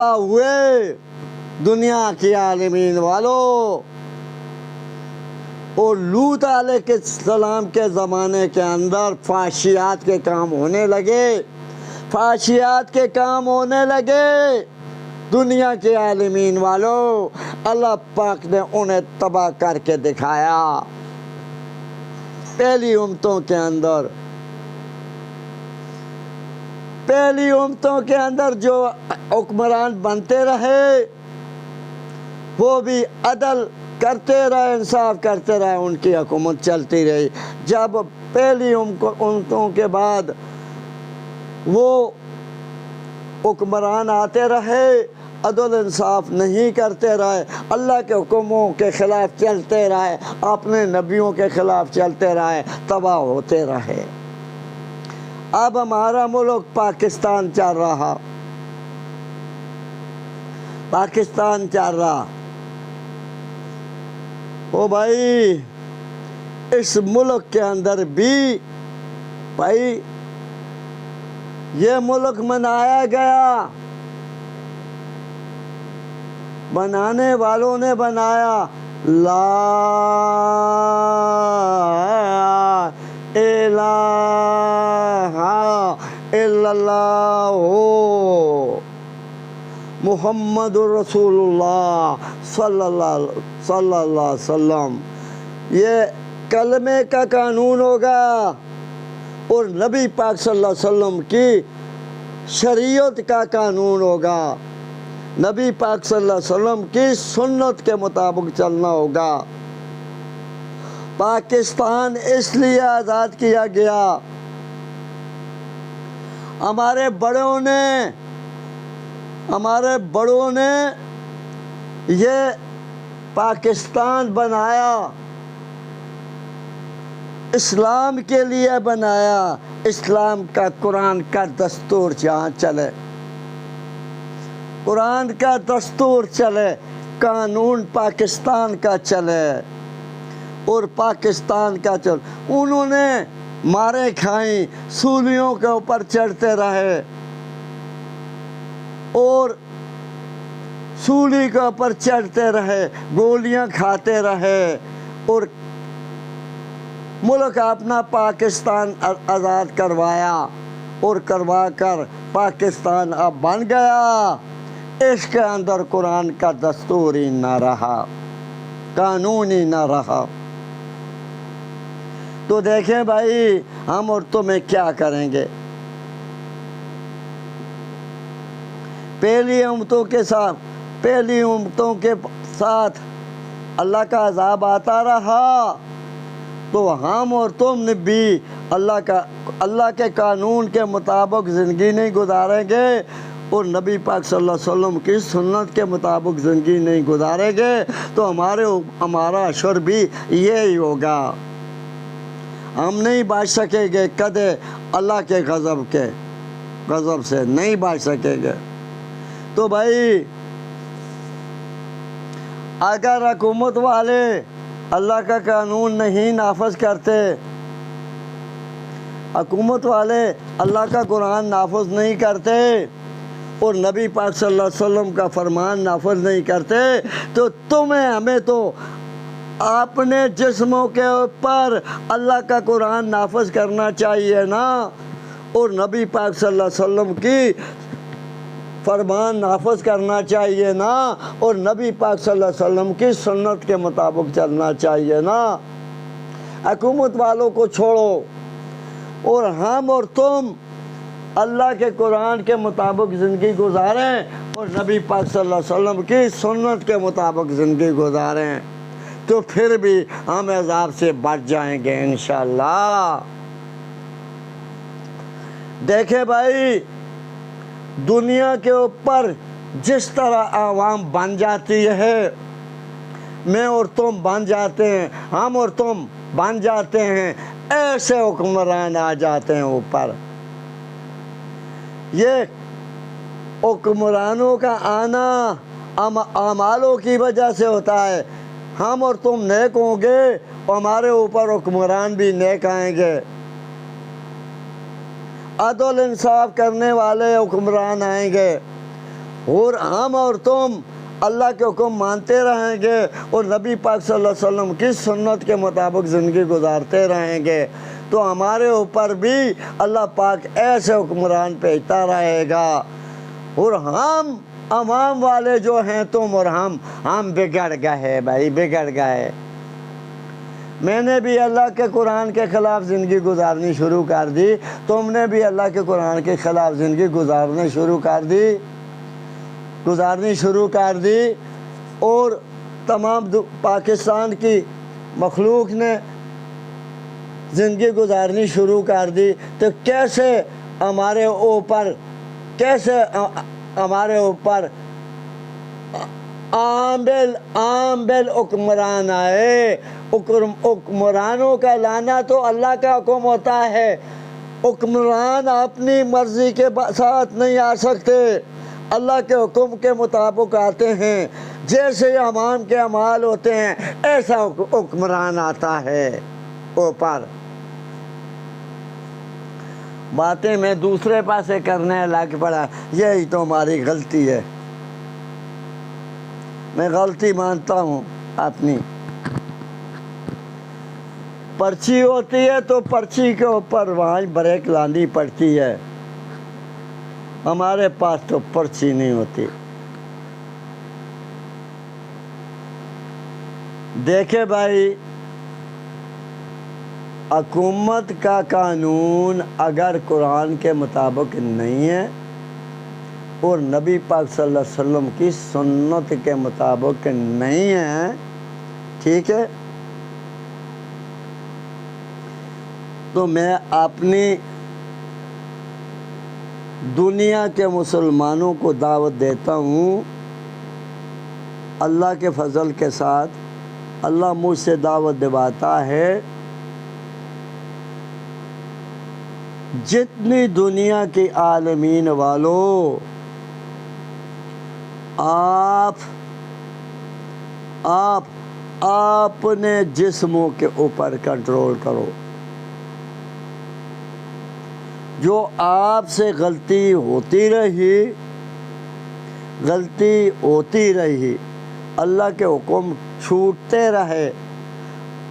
ہوئے دنیا کی عالمین والوں، اور لوط علیہ السلام کے زمانے کے اندر فحشیات کے کام ہونے لگے، فحشیات کے کام ہونے لگے دنیا کے عالمین والوں۔ اللہ پاک نے انہیں تباہ کر کے دکھایا۔ پہلی امتوں کے اندر جو حکمران بنتے رہے وہ بھی عدل کرتے رہے، انصاف کرتے رہے، ان کی حکومت چلتی رہی۔ جب پہلی امتوں کے بعد وہ حکمران آتے رہے، عدل انصاف نہیں کرتے رہے، اللہ کے حکموں کے خلاف چلتے رہے، اپنے نبیوں کے خلاف چلتے رہے، تباہ ہوتے رہے۔ اب ہمارا ملک پاکستان چل رہا، پاکستان چل رہا۔ او بھائی، اس ملک کے اندر بھی بھائی یہ ملک بنایا گیا، بنانے والوں نے بنایا، لا الہ الا اللہ محمد رسول اللہ صلی اللہ علیہ وسلم۔ یہ کلمے کا قانون ہوگا اور نبی پاک صلی اللہ علیہ وسلم کی شریعت کا قانون ہوگا، نبی پاک صلی اللہ علیہ وسلم کی سنت کے مطابق چلنا ہوگا۔ پاکستان اس لیے آزاد کیا گیا، ہمارے بڑوں نے یہ پاکستان بنایا، اسلام کے لیے بنایا، اسلام کا قرآن کا دستور جہاں چلے، قرآن کا دستور چلے، قانون پاکستان کا چلے اور پاکستان کا چلے۔ انہوں نے مارے کھائیں، سولیوں کے اوپر چڑھتے رہے اور سولی کے اوپر چڑھتے رہے، گولیاں کھاتے رہے اور ملک اپنا پاکستان آزاد کروایا، اور کروا کر پاکستان اب بن گیا۔ اس کے اندر قرآن کا دستور ہی نہ رہا، قانون ہی نہ رہا۔ تو دیکھیں بھائی، ہم اور تمہیں کیا کریں گے؟ پہلی امتوں کے ساتھ اللہ کا عذاب آتا رہا، تو ہم اور تم نے بھی اللہ کے قانون کے مطابق زندگی نہیں گزاریں گے اور نبی پاک صلی اللہ علیہ وسلم کی سنت کے مطابق زندگی نہیں گزاریں گے، تو ہمارا حشر بھی یہی ہوگا۔ ہم نہیں بچ سکیں گے کدے اللہ کے غضب سے نہیں بچ سکیں گے۔ تو بھائی، اگر حکومت والے اللہ کا قانون نہیں نافذ کرتے، حکومت والے اللہ کا قرآن نافذ نہیں کرتے اور نبی پاک صلی اللہ علیہ وسلم کا فرمان نافذ نہیں کرتے، تو ہمیں تو اپنے جسموں کے اوپر اللہ کا قرآن نافذ کرنا چاہیے نا، اور نبی پاک صلی اللہ علیہ وسلم کی فرمان نافذ کرنا چاہیے نا، اور نبی پاک صلی اللہ علیہ وسلم کی سنت کے مطابق چلنا چاہیے نا۔ حکومت والوں کو چھوڑو اور ہم اور تم اللہ کے قرآن کے مطابق زندگی گزاریں اور نبی پاک صلی اللہ علیہ وسلم کی سنت کے مطابق زندگی گزاریں، تو پھر بھی ہم عذاب سے بچ جائیں گے انشاءاللہ۔ دیکھیں بھائی، دنیا کے اوپر جس طرح عوام بن جاتی ہے، میں اور تم بن جاتے ہیں، ہم اور تم بن جاتے ہیں، ایسے حکمران آ جاتے ہیں اوپر۔ یہ حکمرانوں کا آنا اعمالوں کی وجہ سے ہوتا ہے۔ ہم اور تم نیک ہوں گے، ہمارے اوپر حکمران بھی نیک آئیں گے، عدل انصاف کرنے والے حکمران آئیں گے، اور ہم اور تم اللہ کے حکم مانتے رہیں گے اور نبی پاک صلی اللہ علیہ وسلم کی سنت کے مطابق زندگی گزارتے رہیں گے تو ہمارے اوپر بھی اللہ پاک ایسے حکمران بھیجتا رہے گا۔ اور ہم عوام والے جو ہیں تم اور ہم بگڑ گئے بھائی، بگڑ گئے۔ میں نے بھی اللہ کے قرآن کے خلاف زندگی گزارنی شروع کر دی، تم نے بھی اللہ کے قرآن کے خلاف زندگی گزارنی شروع کر دی اور تمام پاکستان کی مخلوق نے زندگی گزارنی شروع کر دی، تو کیسے ہمارے اوپر عام بل حکمران آئے۔ حکمرانوں کا لانا تو اللہ کا حکم ہوتا ہے، حکمران اپنی مرضی کے ساتھ نہیں آ سکتے، اللہ کے حکم کے مطابق آتے ہیں۔ جیسے عوام کے اعمال ہوتے ہیں ایسا حکمران آتا ہے اوپر۔ باتیں میں دوسرے پاسے کرنے لگ پڑا، یہی تو ہماری غلطی ہے، میں غلطی مانتا ہوں اپنی۔ پرچی ہوتی ہے تو پرچی کے اوپر وہاں بریک لانی پڑتی ہے، ہمارے پاس تو پرچی نہیں ہوتی۔ دیکھیں بھائی، حکومت کا قانون اگر قرآن کے مطابق نہیں ہے اور نبی پاک صلی اللہ علیہ وسلم کی سنت کے مطابق نہیں ہے، ٹھیک ہے، تو میں اپنی دنیا کے مسلمانوں کو دعوت دیتا ہوں، اللہ کے فضل کے ساتھ اللہ مجھ سے دعوت دلواتا ہے، جتنی دنیا کی عالمین والو آپ اپنے جسموں کے اوپر کنٹرول کرو۔ جو آپ سے غلطی ہوتی رہی، اللہ کے حکم چھوٹتے رہے،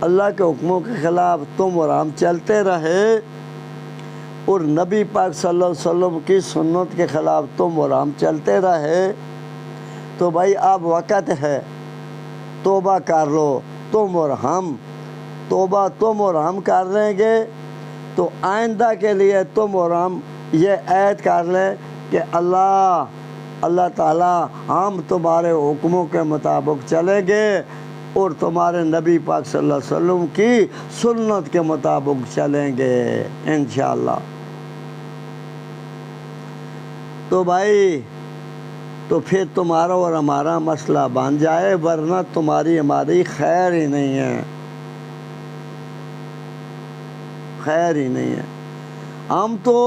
اللہ کے حکموں کے خلاف تم اور ہم چلتے رہے اور نبی پاک صلی اللہ علیہ وسلم کی سنت کے خلاف تم اور ہم چلتے رہے، تو بھائی اب وقت ہے توبہ کر لو تم اور ہم۔ توبہ تم اور ہم کر لیں گے تو آئندہ کے لیے تم اور ہم یہ عہد کر لیں کہ اللہ تعالیٰ ہم تمہارے حکموں کے مطابق چلیں گے اور تمہارے نبی پاک صلی اللہ علیہ وسلم کی سنت کے مطابق چلیں گے انشاءاللہ۔ تو بھائی تو پھر تمہارا اور ہمارا مسئلہ بن جائے، ورنہ تمہاری ہماری خیر ہی نہیں ہے، خیر ہی نہیں ہے۔ ہم تو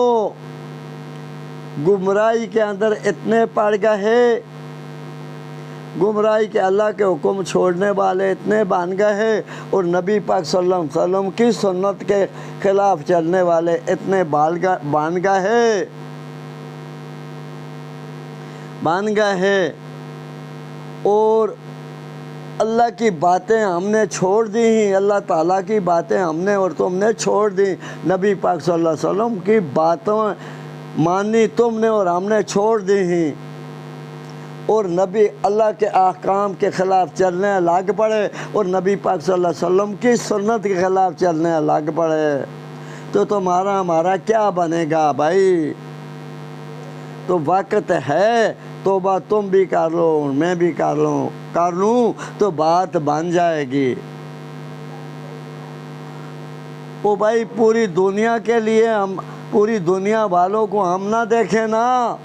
گمراہی کے اندر اتنے پڑ گئے، گمراہی کے اللہ کے حکم چھوڑنے والے اتنے بن گئے اور نبی پاک صلی اللہ علیہ وسلم کی سنت کے خلاف چلنے والے اتنے بن گئے اور اللہ کی باتیں ہم نے چھوڑ دی ہیں، اللہ تعالیٰ کی باتیں ہم نے اور تم نے چھوڑ دی، نبی پاک صلی اللہ علیہ وسلم کی باتوں مانی تم نے اور ہم نے چھوڑ دی ہیں، اور نبی اللہ کے احکام کے خلاف چلنے لگ پڑے اور نبی پاک صلی اللہ علیہ وسلم کی سنت کے خلاف چلنے لگ پڑے، تو تمہارا ہمارا کیا بنے گا بھائی؟ تو وقت ہے توبہ تم بھی کر لو میں بھی کر لوں تو بات بن جائے گی۔ وہ بھائی پوری دنیا کے لیے ہم پوری دنیا والوں کو ہم نہ دیکھیں نا،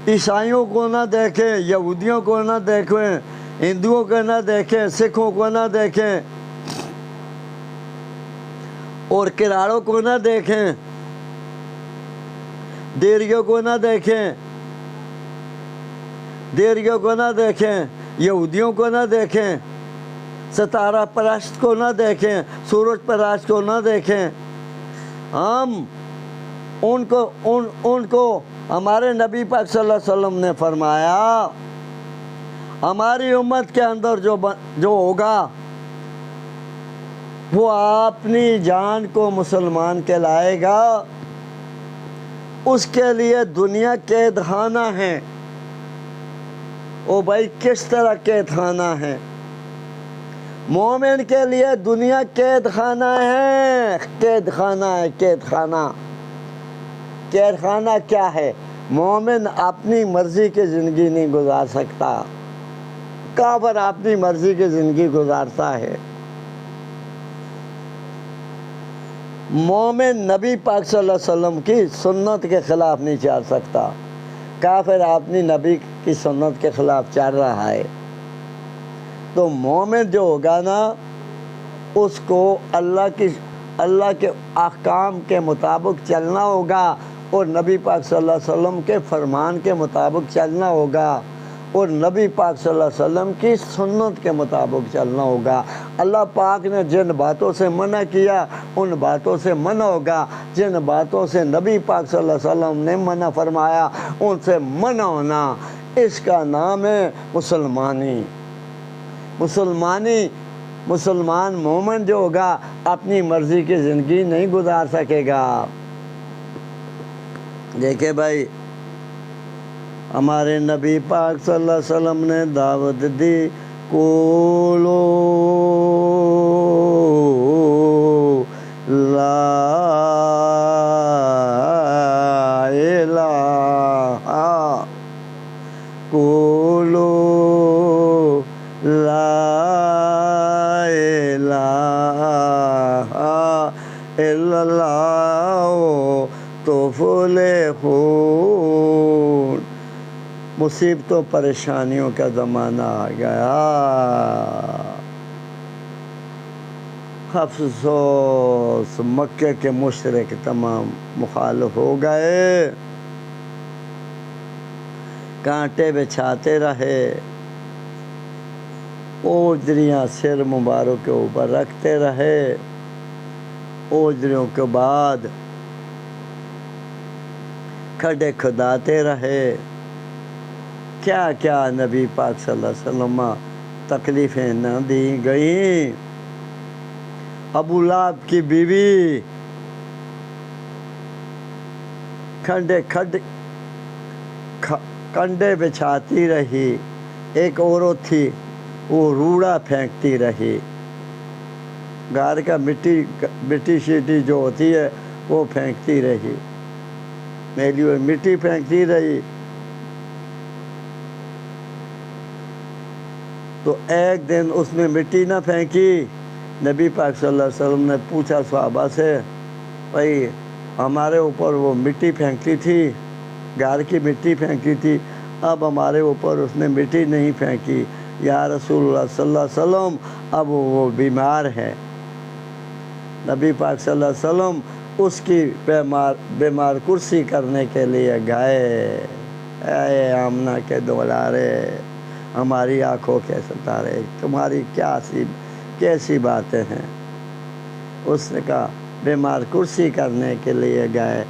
عیسائیوں کو نہ دیکھیں، یہودیوں کو نہ دیکھیں، ہندوؤں کو نہ دیکھیں، سکھوں کو نہ دیکھیں اور کراڑوں کو نہ دیکھیں، دیریوں کو نہ دیکھیں، یہودیوں کو نہ دیکھیں، ستارہ پرست کو نہ دیکھیں، سورج پرست کو نہ دیکھیں، ہم ان کو ہمارے نبی پاک صلی اللہ علیہ وسلم نے فرمایا ہماری امت کے اندر جو ہوگا وہ اپنی جان کو مسلمان کہلائے گا، اس کے لیے دنیا قید خانہ ہے۔ او بھائی کس طرح قید خانہ ہے؟ مومن کے لیے دنیا قید خانہ ہے، قید خانہ ہے، قید خانہ۔ قید خانہ کیا ہے؟ مومن اپنی مرضی کی زندگی نہیں گزار سکتا، کافر اپنی مرضی کی زندگی گزارتا ہے۔ مومن نبی پاک صلی اللہ علیہ وسلم کی سنت کے خلاف نہیں چل سکتا، کافر اپنی نبی کی سنت کے خلاف چل رہا ہے۔ تو مومن جو ہوگا نا اس کو اللہ کے احکام کے مطابق چلنا ہوگا اور نبی پاک صلی اللہ علیہ وسلم کے فرمان کے مطابق چلنا ہوگا اور نبی پاک صلی اللہ علیہ وسلم کی سنت کے مطابق چلنا ہوگا۔ اللہ پاک نے جن باتوں سے منع کیا ان باتوں سے منع ہوگا، جن باتوں سے نبی پاک صلی اللہ علیہ وسلم نے منع فرمایا ان سے منع ہونا، اس کا نام ہے مسلمانی۔ مسلمان مومن جو ہوگا اپنی مرضی کی زندگی نہیں گزار سکے گا۔ دیکھیں بھائی ہمارے نبی پاک صلی اللہ علیہ وسلم نے دعوت دی، قولوا لا الہ، قولوا لا الہ الا اللہ تفلحون۔ مصیبتوں پریشانیوں کا زمانہ آ گیا، افسوس مکے کے مشرک تمام مخالف ہو گئے، کانٹے بچھاتے رہے، اوجریاں سر مبارک کے اوپر رکھتے رہے، اوجریوں کے بعد کھڈے کھداتے رہے، کیا کیا نبی پاک صلی اللہ علیہ وسلم تکلیفیں نہ دی گئیں۔ ابو لہب کی بیوی کنڈے بچھاتی رہی، ایک عورت تھی وہ روڑا پھینکتی رہی، گھر کا مٹی شیٹی جو ہوتی ہے وہ پھینکتی رہی، میلی ہوئی مٹی پھینکتی رہی۔ تو ایک دن اس نے مٹی نہ پھینکی، نبی پاک صلی اللہ علیہ وسلم نے پوچھا صحابہ سے، بھائی ہمارے اوپر وہ مٹی پھینکتی تھی، گھر کی مٹی پھینکتی تھی، اب ہمارے اوپر اس نے مٹی نہیں پھینکی، یا رسول اللہ صلی اللہ علیہ وسلم اب وہ بیمار ہے۔ نبی پاک صلی اللہ علیہ وسلم اس کی بیمار کرسی کرنے کے لیے گئے۔ اے آمنہ کے دولارے، ہماری آنکھوں کے ستارے، تمہاری کیسی باتیں ہیں۔ اس نے کہا بیمار کرسی کرنے کے لیے گئے،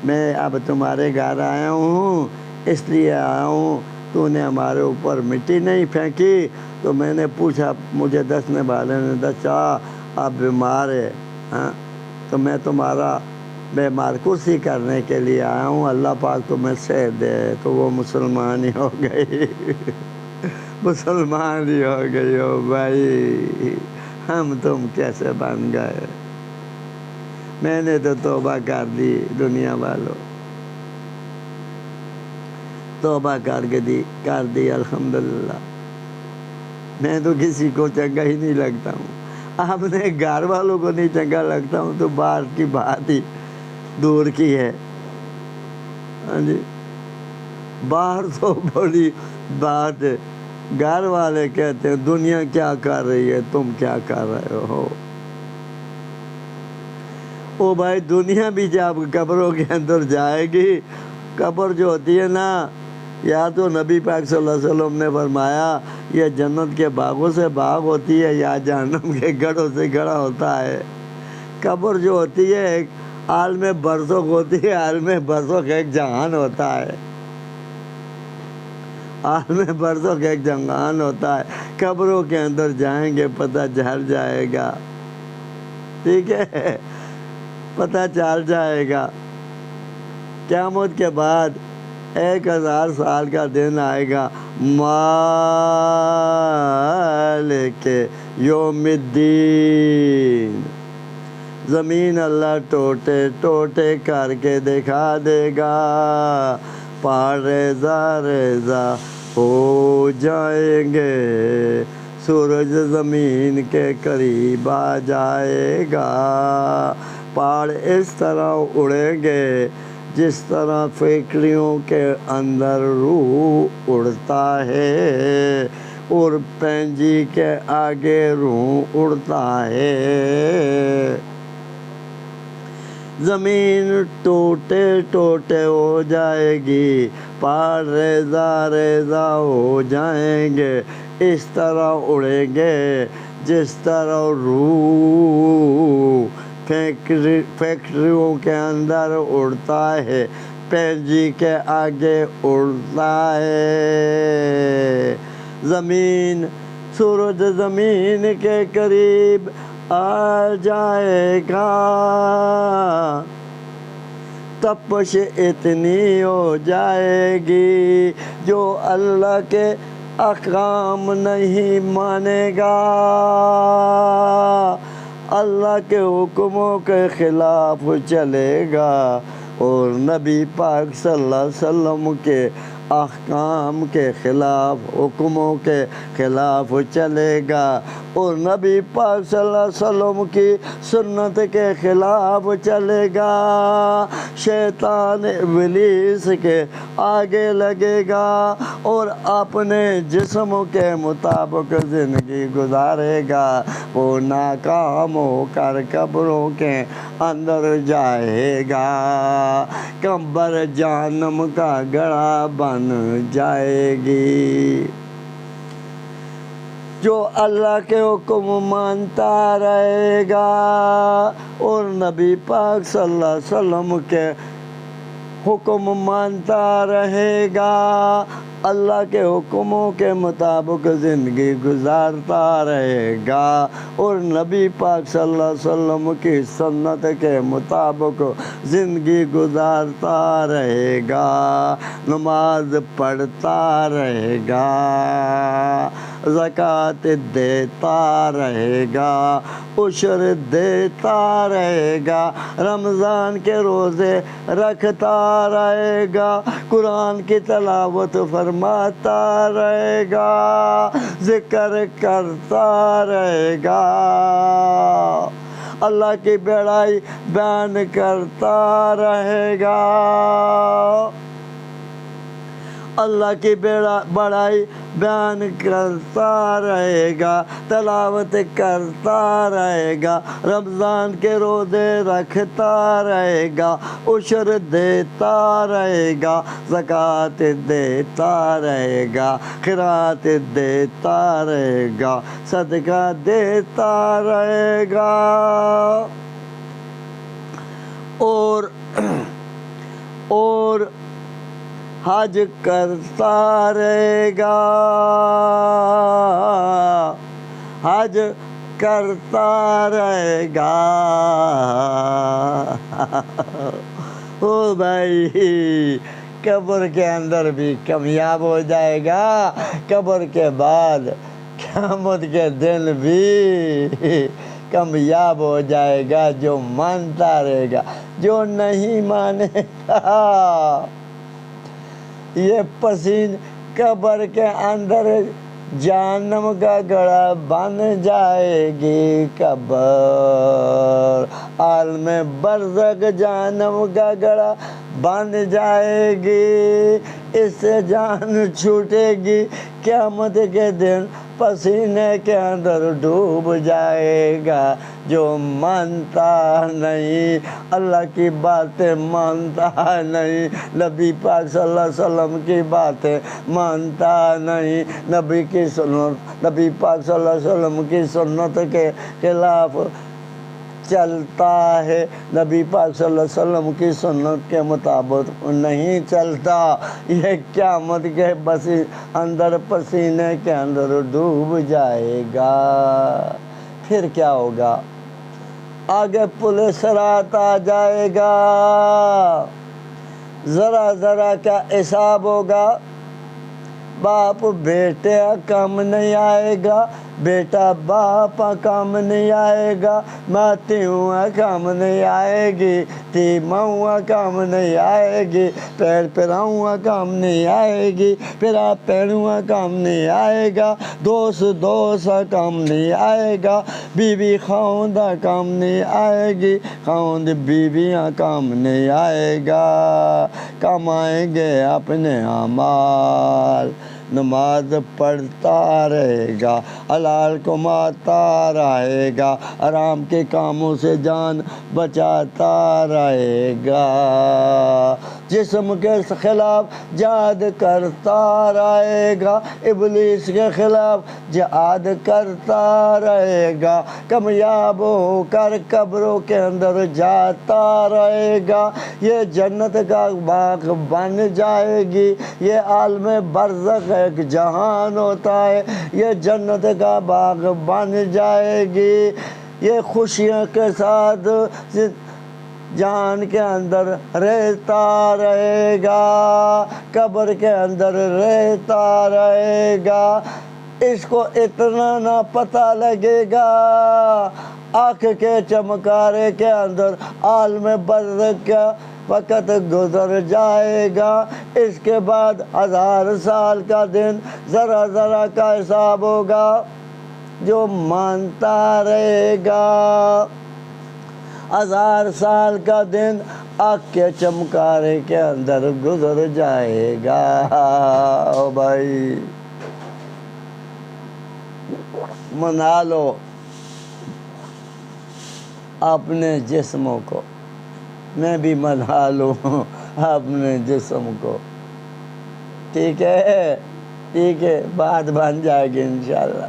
میں اب تمہارے گھر آیا ہوں، اس لیے آیا ہوں تو نے ہمارے اوپر مٹی نہیں پھینکی، تو میں نے پوچھا، مجھے دسنے والے نے دسا آپ بیمار ہے، تو میں تمہارا بیمار کرسی کرنے کے لیے آیا ہوں، اللہ پاک تمہیں صحت دے۔ تو وہ مسلمان ہی ہو گئی، مسلمان ہی ہو گئی ہو بھائی، ہم تم کیسے بن گئے؟ میں نے تو توبہ کر دی، دنیا والوں توبہ کر دی الحمدللہ۔ میں تو کسی کو چنگا ہی نہیں لگتا ہوں، اپنے گھر والوں کو نہیں چنگا لگتا ہوں تو باہر کی بات ہی دور کی ہے۔ ہاں جی، باہر تو بڑی بات ہے، گھر والے کہتے ہیں دنیا کیا کر رہی ہے، تم کیا کر رہے ہو۔ او بھائی دنیا بھی جب قبروں کے اندر جائے گی، قبر جو ہوتی ہے نا، یا تو نبی پاک صلی اللہ علیہ وسلم نے فرمایا یہ جنت کے باغوں سے باغ ہوتی ہے یا جہنم کے گڑھوں سے گڑھا ہوتا ہے۔ قبر جو ہوتی ہے ایک عالم برزخ ہوتی ہے، عالم برزخ ایک جہان ہوتا ہے، عالم برزخ ایک جہان ہوتا ہے، قبروں کے اندر جائیں گے پتہ چل جائے گا، ٹھیک ہے، پتہ چل جائے گا۔ قیامت کے بعد 1000 سال کا دن آئے گا، مالک یوم الدین، زمین اللہ ٹوٹے ٹوٹے کر کے دکھا دے گا، پہاڑ ریزہ ریزہ ہو جائیں گے، سورج زمین کے قریب آ جائے گا، پہاڑ اس طرح اڑیں گے جس طرح فیکٹریوں کے اندر روح اڑتا ہے اور پینجی کے آگے روح اڑتا ہے، زمین ٹوٹے ٹوٹے ہو جائے گی، پہاڑ ریزہ ریزہ ہو جائیں گے، اس طرح اڑیں گے جس طرح روح فیکٹریوں کے اندر اڑتا ہے، پینجی کے آگے اڑتا ہے، زمین سورج زمین کے قریب آ جائے گا، تپش اتنی ہو جائے گی جو اللہ کے احکام نہیں مانے گا، اللہ کے حکموں کے خلاف چلے گا اور نبی پاک صلی اللہ علیہ وسلم کے احکام کے خلاف، حکموں کے خلاف چلے گا اور نبی پاک صلی اللہ علیہ وسلم کی سنت کے خلاف چلے گا، شیطان ابلیس کے آگے لگے گا اور اپنے جسم کے مطابق زندگی گزارے گا، وہ ناکام ہو کر قبروں کے اندر جائے گا، قبر جہنم کا گڑھا بن جائے گی، جو اللہ کے حکم مانتا رہے گا اور نبی پاک صلی اللہ علیہ وسلم کے حکم مانتا رہے گا، اللہ کے حکموں کے مطابق زندگی گزارتا رہے گا اور نبی پاک صلی اللہ علیہ وسلم کی سنت کے مطابق زندگی گزارتا رہے گا، نماز پڑھتا رہے گا، زکوٰۃ دیتا رہے گا، عشر دیتا رہے گا، رمضان کے روزے رکھتا رہے گا، قرآن کی تلاوت فرماتا رہے گا، ذکر کرتا رہے گا، اللہ کی بڑائی بیان کرتا رہے گا، اللہ کی بڑائی بیان کرتا رہے گا، تلاوت کرتا رہے گا، رمضان کے روزے رکھتا رہے گا، عشر دیتا رہے گا، زکوٰۃ دیتا رہے گا، خیرات دیتا رہے گا، صدقہ دیتا رہے گا اور حج کرتا رہے گا، حج کرتا رہے گا، او بھائی قبر کے اندر بھی کامیاب ہو جائے گا، قبر کے بعد قیامت کے دن بھی کامیاب ہو جائے گا، جو مانتا رہے گا، جو نہیں مانے گا یہ پسین قبر کے اندر جہنم کا گڑھا بن جائے گی، قبر عالم برزخ جہنم کا گڑھا بن جائے گی، اس سے جان چھوٹے گی، قیامت کے دن پسینے کے اندر ڈوب جائے گا، جو مانتا نہیں اللہ کی باتیں، مانتا نہیں نبی پاک صلی اللہ علیہ وسلم کی باتیں، مانتا نہیں نبی پاک صلی اللہ علیہ وسلم کی سنت کے خلاف چلتا ہے، نبی پاک صلی اللہ علیہ وسلم کی سنت کے مطابق نہیں چلتا، یہ قیامت کے بس اندر پسینے کے اندر ڈوب جائے گا۔ پھر کیا ہوگا؟ آگے پل صراط آ جائے گا، ذرا ذرا کا حساب ہوگا، باپ بیٹے کام نہیں آئے گا، بیٹا باپ کام نہیں آئے گا، ماتیوں کام نہیں آئے گی، تیماؤں کام نہیں آئے گی، پیر پراؤں کام نہیں آئے گی، پھرا پیڑوں کام نہیں آئے گا، دوست کام نہیں آئے گا، بیوی خاوند کام نہیں آئے گی، خاوند بیویاں کام نہیں آئے گا، کمائیں گے اپنے اعمال، نماز پڑھتا رہے گا، حلال کماتا رہے گا، حرام کے کاموں سے جان بچاتا رہے گا، جسم کے خلاف جہاد کرتا رہے گا، ابلیس کے خلاف جہاد کرتا رہے گا، کامیاب ہو کر قبروں کے اندر جاتا رہے گا، یہ جنت کا باغ بن جائے گی، یہ عالم برزخ ایک جہان ہوتا ہے، یہ جنت کا باغ بن جائے گی، یہ خوشیوں کے ساتھ جان کے اندر رہتا رہے گا، قبر کے اندر رہتا رہے گا، اس کو اتنا نہ پتہ لگے گا، آنکھ کے چمکارے کے اندر عالم برزخ کا وقت گزر جائے گا، اس کے بعد 1000 سال کا دن ذرا ذرا کا حساب ہوگا، جو مانتا رہے گا 1000 سال کا دن آنکھ کے چمکارے کے اندر گزر جائے گا۔ او بھائی منا لو اپنے جسموں کو، میں بھی منا لوں اپنے جسم کو، ٹھیک ہے، ٹھیک ہے، بات بن جائے گی انشاءاللہ۔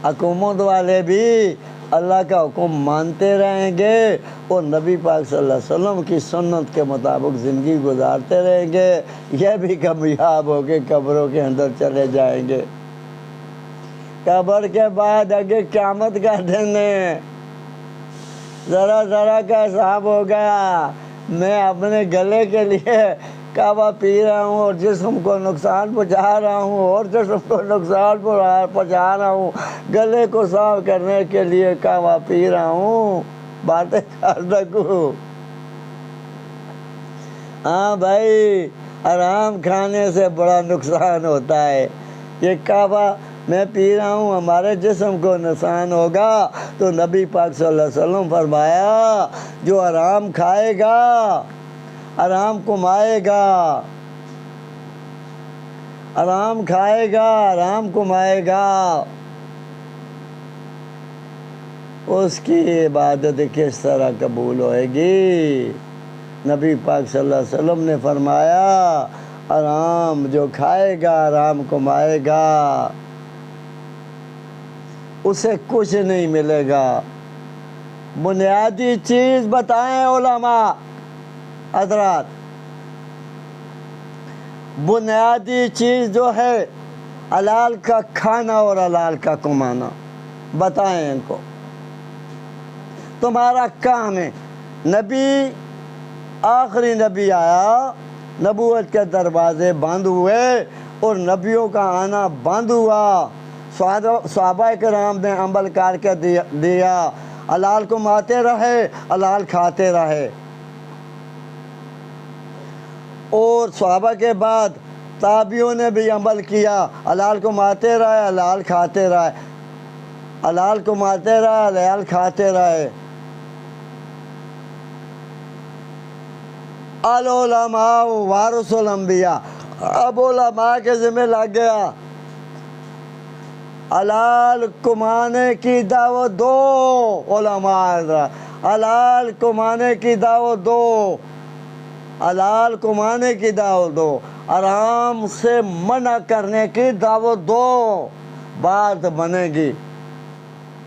حکومت والے بھی اللہ کا حکم مانتے رہیں گے اور نبی پاک صلی اللہ علیہ وسلم کی سنت کے مطابق زندگی گزارتے رہیں گے، یہ بھی کامیاب ہو کے قبروں کے اندر چلے جائیں گے۔ قبر کے بعد آگے قیامت کا دن ہے، ذرا ذرا کا حساب ہو گیا، میں اپنے گلے کے لیے کعبہ پی رہا ہوں اور جسم کو نقصان پہنچا رہا ہوں اور جسم کو نقصان پہنچا رہا ہوں، گلے کو صاف کرنے کے لیے کعبہ پی رہا ہوں، باتیں کر سکوں۔ ہاں بھائی، حرام کھانے سے بڑا نقصان ہوتا ہے، یہ کعبہ میں پی رہا ہوں، ہمارے جسم کو نقصان ہوگا، تو نبی پاک صلی اللہ علیہ وسلم فرمایا جو حرام کھائے گا، حرام کمائے گا، حرام کھائے گا، حرام کمائے گا، اس کی عبادت کس طرح قبول ہوئے گی؟ نبی پاک صلی اللہ علیہ وسلم نے فرمایا حرام جو کھائے گا، حرام کمائے گا، اسے کچھ نہیں ملے گا۔ بنیادی چیز بتائیں علماء حضرات، بنیادی چیز جو ہے حلال کا کھانا اور حلال کا کمانا، بتائیں ان کو، تمہارا کام ہے۔ نبی آخری نبی آیا، نبوت کے دروازے بند ہوئے اور نبیوں کا آنا بند ہوا، صحابہ کرام نے عمل کر کے دیا، حلال کماتے رہے، حلال کھاتے رہے، اور صحابہ کے بعد تابعیوں نے بھی عمل کیا، حلال کماتے رہے، حلال کھاتے رہے، حلال کماتے رہے، حلال کھاتے رہے۔ العلماء وارث الانبیاء، اب علماء کے ذمہ لگ گیا، حلال کمانے کی دعوت دو، علماء حضرات حلال کمانے کی دعوت دو، حلال کمانے کی دعوت دو، حرام سے منع کرنے کی دعوت دو، بات بنے گی۔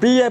BA